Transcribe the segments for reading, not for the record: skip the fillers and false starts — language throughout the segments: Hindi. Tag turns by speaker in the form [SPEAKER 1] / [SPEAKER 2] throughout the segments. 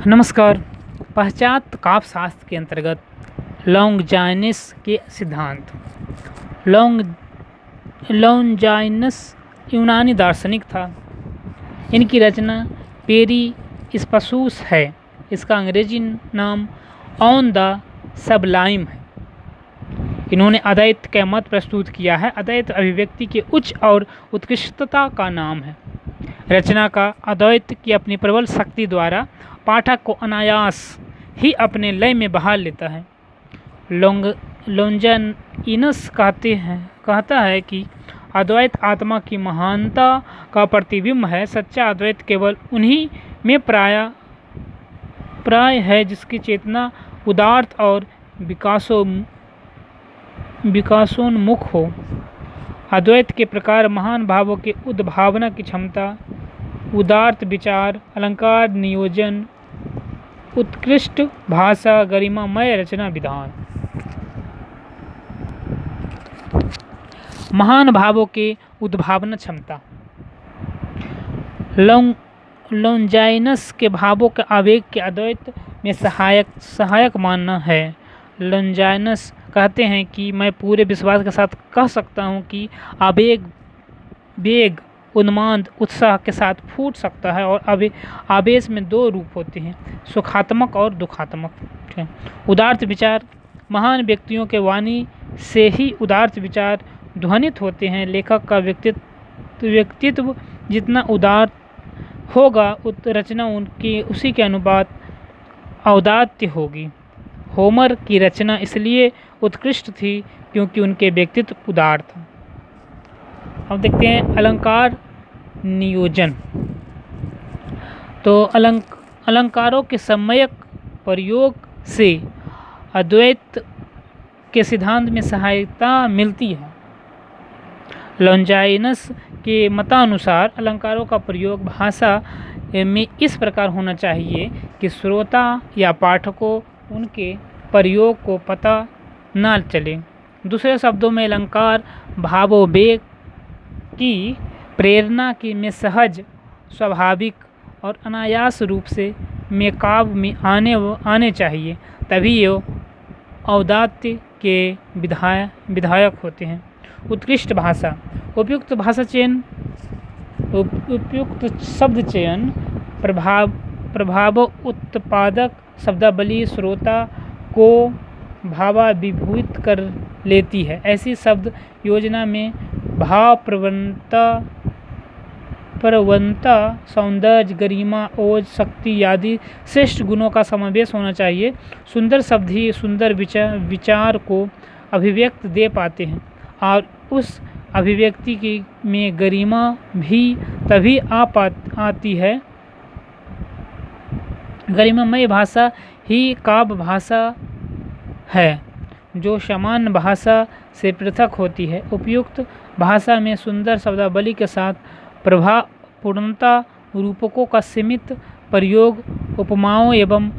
[SPEAKER 1] नमस्कार। पाश्चात्य काव्य शास्त्र के अंतर्गत लॉन्गिनस के सिद्धांत। लॉन्गिनस यूनानी दार्शनिक था। इनकी रचना पेरिस्पासुस है। इसका अंग्रेजी नाम ऑन द सबलाइम है। इन्होंने अद्वैत का मत प्रस्तुत किया है। अद्वैत अभिव्यक्ति के उच्च और उत्कृष्टता का नाम है। रचना का अद्वैत की अपनी प्रबल शक्ति द्वारा पाठक को अनायास ही अपने लय में बहा लेता है। लॉन्गिनस कहता है कि अद्वैत आत्मा की महानता का प्रतिबिंब है। सच्चा अद्वैत केवल उन्हीं में प्राय है जिसकी चेतना उदात्त और विकासोन्मुख हो। अद्वैत के प्रकार महान भावों के उद्भावना की क्षमता, उदात्त विचार, अलंकार नियोजन, उत्कृष्ट भाषा, गरिमामय रचना विधान। महान भावों के उद्भावना क्षमता। लॉन्गिनस के भावों के आवेग के अद्वैत में सहायक मानना है। लॉन्गिनस कहते हैं कि मैं पूरे विश्वास के साथ कह सकता हूँ कि आवेग वेग, उन्माद, उत्साह के साथ फूट सकता है और आवेश में दो रूप होते हैं, सुखात्मक और दुखात्मक। उदात्त विचार। महान व्यक्तियों के वाणी से ही उदात्त विचार ध्वनित होते हैं। लेखक का व्यक्तित्व जितना उदात्त होगा रचना उसी के अनुपात औदात्य होगी। होमर की रचना इसलिए उत्कृष्ट थी क्योंकि उनके व्यक्तित्व उदार था। अब देखते हैं अलंकार नियोजन। तो अलंकारों के सम्यक प्रयोग से अद्वैत के सिद्धांत में सहायता मिलती है। लॉन्गिनस के मतानुसार अलंकारों का प्रयोग भाषा में इस प्रकार होना चाहिए कि श्रोता या पाठकों उनके प्रयोग को पता न चले। दूसरे शब्दों में अलंकार भावोवेग की प्रेरणा में सहज, स्वाभाविक और अनायास रूप से काव्य में आने चाहिए, तभी ये औदात्य के विधायक होते हैं। उत्कृष्ट भाषा। उपयुक्त भाषा चयन, उपयुक्त शब्द चयन, प्रभाव उत्पादक शब्दावली श्रोता को भावाभिभूत कर लेती है। ऐसी शब्द योजना में भाव प्रवणता, सौंदर्य, गरिमा, ओज, शक्ति आदि श्रेष्ठ गुणों का समावेश होना चाहिए। सुंदर शब्द ही सुंदर विचार को अभिव्यक्त दे पाते हैं और उस अभिव्यक्ति में गरिमा भी तभी आती है। गरिमामय भाषा ही काव्य भाषा है जो सामान्य भाषा से पृथक होती है। उपयुक्त भाषा में सुंदर शब्दावली के साथ प्रभावपूर्णता, रूपकों का सीमित प्रयोग, उपमाओं एवं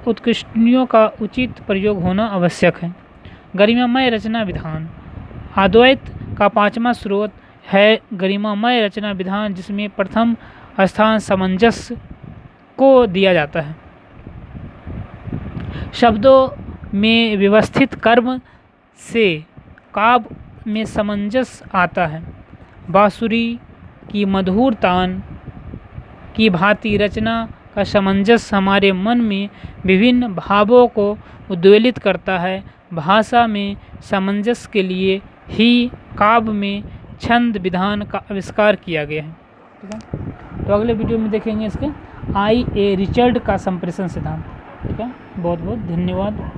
[SPEAKER 1] उत्कृष्टियों का उचित प्रयोग होना आवश्यक है। गरिमामय रचना विधान। अद्वैत का पांचवा स्रोत है गरिमामय रचना विधान, जिसमें प्रथम स्थान सामंजस्य को दिया जाता है। शब्दों में व्यवस्थित कर्म से काव्य में सामंजस्य आता है। बांसुरी की मधुर तान की भांति रचना का सामंजस्य हमारे मन में विभिन्न भावों को उद्वेलित करता है। भाषा में सामंजस्य के लिए ही काव्य में छंद विधान का आविष्कार किया गया है। ठीक है, तो अगले वीडियो में देखेंगे इसके रिचर्ड का संप्रेषण सिद्धांत। ठीक है, बहुत बहुत धन्यवाद।